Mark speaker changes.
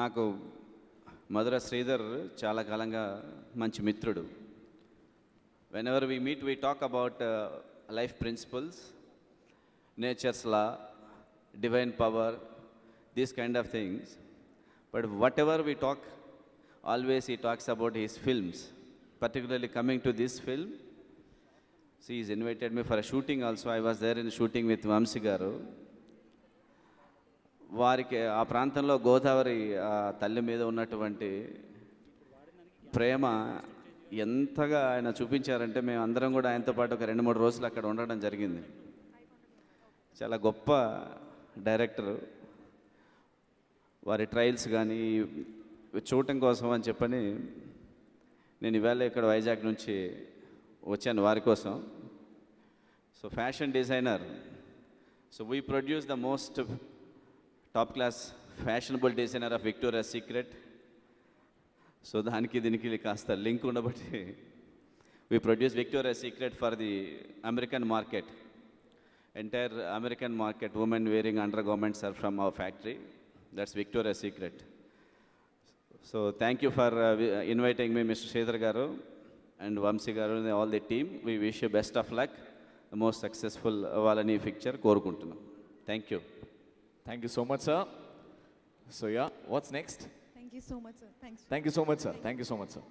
Speaker 1: నాకు మధుర శ్రీధర్ చాలా కాలంగా మంచి మిత్రుడు. Whenever we meet we talk about life principles, nature's law, divine power, these kind of things. But whatever we talk, always he talks about his films. Particularly coming to this film, so he's invited me for a shooting also. I was there in shooting with Vamsy garu. వారికి ఆ ప్రాంతంలో గోదావరి తల్లి మీద ఉన్నటువంటి ప్రేమ ఎంతగా ఆయన చూపించారంటే మేము అందరం కూడా ఆయనతో పాటు ఒక 2-3 రోజులు అక్కడ ఉండడం జరిగింది. చాలా గొప్ప డైరెక్టర్. వారి ట్రయల్స్ కానీ చూడటం కోసం అని చెప్పని నేను ఇవాళ ఇక్కడ వైజాగ్ నుంచి వచ్చాను వారి కోసం. So fashion designer, so we produce the most top class fashionable designer of Victoria secret. So దానికి దీనికి కాస్త లింక్ ఉండబట్టి we produce Victoria secret for the American market. Entire American market, women wearing undergarments are from our factory. That's Victoria's Secret. So thank you for inviting me, Mr. Sreedhar garu and Vamsy garu and all the team. We wish you best of luck, the most successful Valani picture korukuntunna. Thank you.
Speaker 2: Thank you so much, sir. So yeah, what's next?
Speaker 3: Thank you so much, sir. Thanks.
Speaker 2: Thank you so much, sir. Thank you so much, sir.